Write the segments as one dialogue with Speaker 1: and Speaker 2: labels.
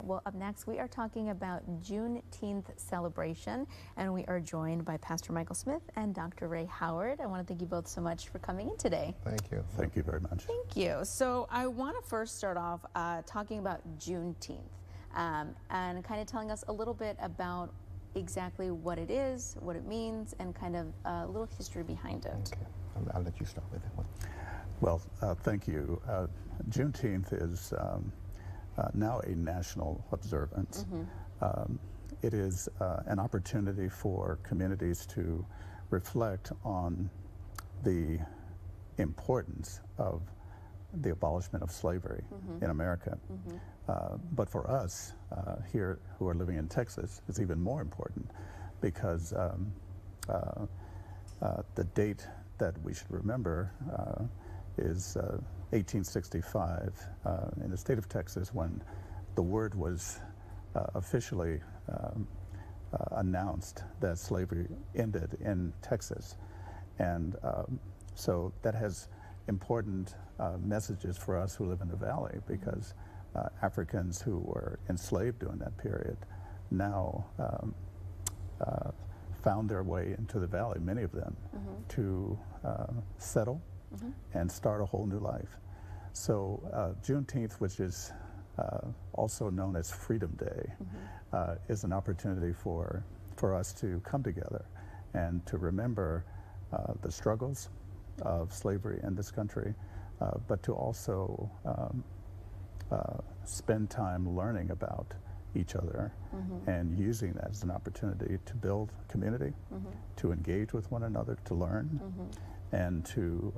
Speaker 1: Well, up next, we are talking about Juneteenth celebration, and we are joined by Pastor Michael Smith and Dr. Ray Howard. I want to thank you both so much for coming in today.
Speaker 2: Thank you.
Speaker 3: Thank you very much.
Speaker 1: Thank you. So I want to first start off talking about Juneteenth and kind of telling us a little bit about exactly what it is, what it means, and kind of a little history behind it.
Speaker 2: Okay. I'll let you start with that one.
Speaker 3: Well, thank you. Juneteenth is now a national observance. It is an opportunity for communities to reflect on the importance of the abolishment of slavery in America. But for us here who are living in Texas, it's even more important because the date that we should remember is 1865 in the state of Texas, when the word was officially announced that slavery ended in Texas. And so that has important messages for us who live in the valley, because Africans who were enslaved during that period now found their way into the valley, many of them, to settle and start a whole new life. So Juneteenth, which is also known as Freedom Day, is an opportunity for us to come together and to remember the struggles of slavery in this country, but to also spend time learning about each other and using that as an opportunity to build community, to engage with one another, to learn, and to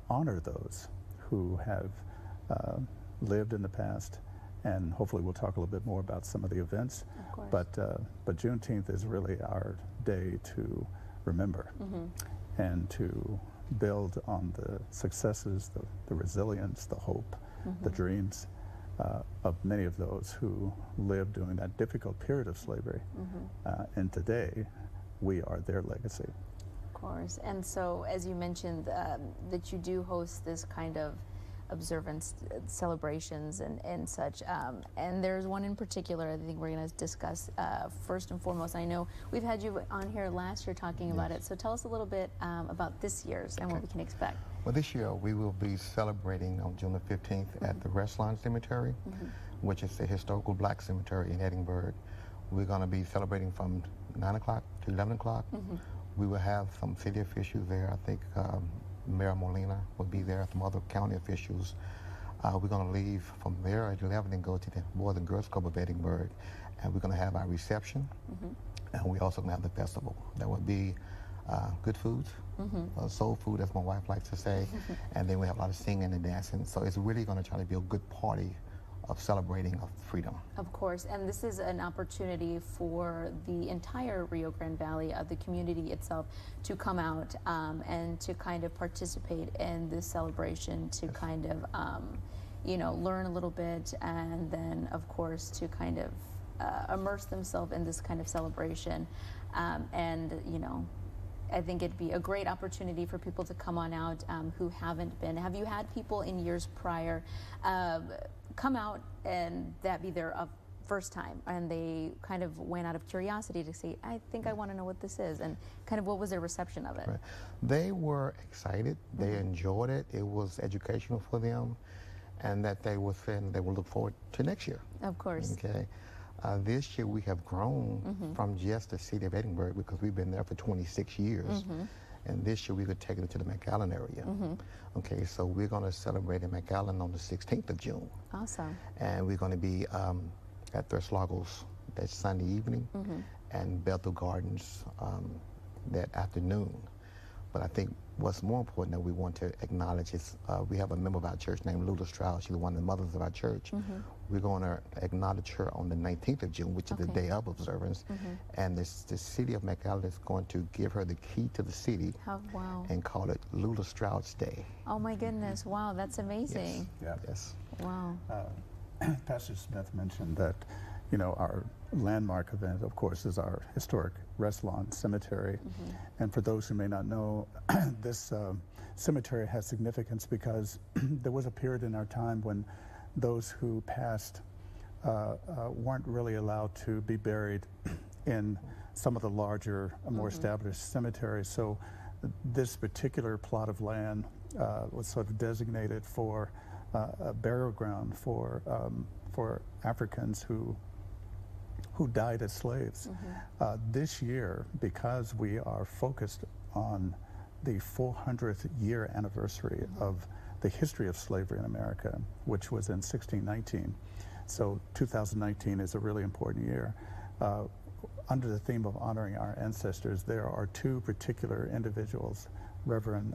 Speaker 3: honor those who have lived in the past. And hopefully we'll talk a little bit more about some of the events. But Juneteenth is really our day to remember and to build on the successes, the resilience, the hope, the dreams of many of those who lived during that difficult period of slavery. And today, we are their legacy.
Speaker 1: Of course. And so, as you mentioned, that you do host this kind of observance celebrations and such, and there's one in particular I think we're going to discuss first and foremost. I know we've had you on here last year talking about it, so tell us a little bit about this year's and what we can expect.
Speaker 2: Well, this year we will be celebrating on June the 15th at the Restlawn Cemetery, which is a historical black cemetery in Edinburgh. We're going to be celebrating from 9 o'clock to 11 o'clock. We will have some city officials there. I think Mayor Molina will be there, some other county officials. We're going to leave from there at 11 and go to the Boys and Girls Club of Edinburgh, and we're going to have our reception, and we're also going to have the festival. There will be good foods, soul food, as my wife likes to say, and then we have a lot of singing and dancing. So it's really going to try to be a good party of celebrating of freedom.
Speaker 1: Of course, and this is an opportunity for the entire Rio Grande Valley, the community itself, to come out and to kind of participate in this celebration, to kind of, you know, learn a little bit, and then, of course, to kind of immerse themselves in this kind of celebration. And, you know, I think it'd be a great opportunity for people to come on out who haven't been. Have you had people in years prior come out and that be their first time, and they kind of went out of curiosity to say, I think I want to know what this is, and kind of what was their reception of it?
Speaker 2: Right. They were excited. They enjoyed it. It was educational for them, and that they were saying they will look forward to next year.
Speaker 1: Of course.
Speaker 2: Okay. This year we have grown from just the city of Edinburgh, because we've been there for 26 years. And this year we could take it to the McAllen area. Okay, so we're going to celebrate in McAllen on the 16th of June.
Speaker 1: Awesome.
Speaker 2: And we're going to be at Thurslagos that Sunday evening, and Bethel Gardens that afternoon. But I think what's more important that we want to acknowledge is we have a member of our church named Lula Stroud. She's one of the mothers of our church. We're going to acknowledge her on the 19th of June, which is the day of observance. And the city of McAllen is going to give her the key to the city and call it Lula Stroud's Day.
Speaker 1: Oh my goodness, wow, that's amazing.
Speaker 2: Yes.
Speaker 1: Wow.
Speaker 3: Pastor Smith mentioned that, you know, our landmark event, of course, is our historic Restlawn Cemetery. And for those who may not know, this cemetery has significance because there was a period in our time when those who passed weren't really allowed to be buried in some of the larger, more established cemeteries. So this particular plot of land was sort of designated for a burial ground for Africans who died as slaves. This year, because we are focused on the 400th year anniversary of the history of slavery in America, which was in 1619, so 2019 is a really important year. Under the theme of honoring our ancestors, there are two particular individuals, Reverend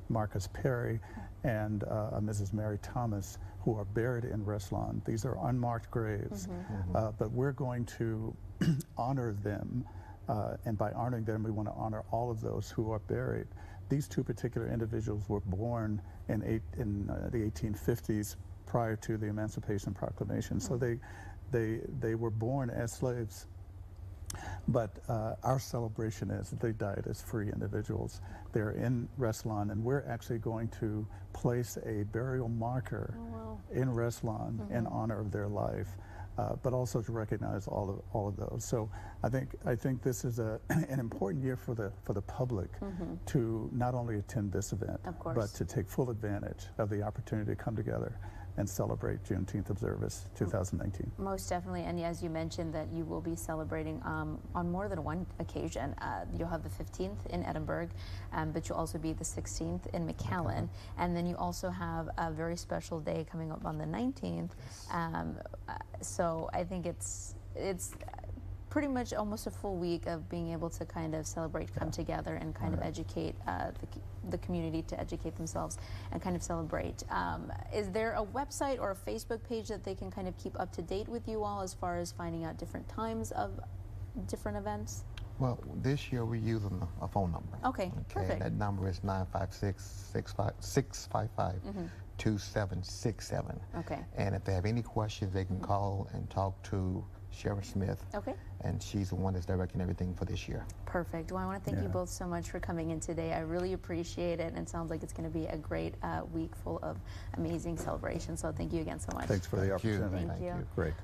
Speaker 3: Marcus Perry and Mrs. Mary Thomas, who are buried in Restlawn. These are unmarked graves, but we're going to honor them, and by honoring them, we want to honor all of those who are buried. These two particular individuals were born in the 1850s, prior to the Emancipation Proclamation, so they were born as slaves. But our celebration is that they died as free individuals. They're in Restlawn, and we're actually going to place a burial marker in Restlawn in honor of their life, but also to recognize all of those. So I think this is an important year for the public to not only attend this event, but to take full advantage of the opportunity to come together and celebrate Juneteenth Observance 2019.
Speaker 1: Most definitely, and as you mentioned that you will be celebrating on more than one occasion. You'll have the 15th in Edinburgh, but you'll also be the 16th in McAllen, and then you also have a very special day coming up on the 19th. So I think it's pretty much almost a full week of being able to kind of celebrate, come together, and kind of educate the community to educate themselves and kind of celebrate. Is there a website or a Facebook page that they can kind of keep up to date with you all as far as finding out different times of different events?
Speaker 2: Well, this year we're using a phone number.
Speaker 1: Okay, perfect.
Speaker 2: That number is 956-655-2767.
Speaker 1: Okay.
Speaker 2: And if they have any questions, they can call and talk to Sheriff Smith.
Speaker 1: Okay.
Speaker 2: And she's the one that's directing everything for this year.
Speaker 1: Perfect. Well, I want to thank you both so much for coming in today. I really appreciate it, and it sounds like it's going to be a great week full of amazing celebrations. So thank you again so much.
Speaker 3: Thanks for the opportunity.
Speaker 1: Thank you.
Speaker 3: Great.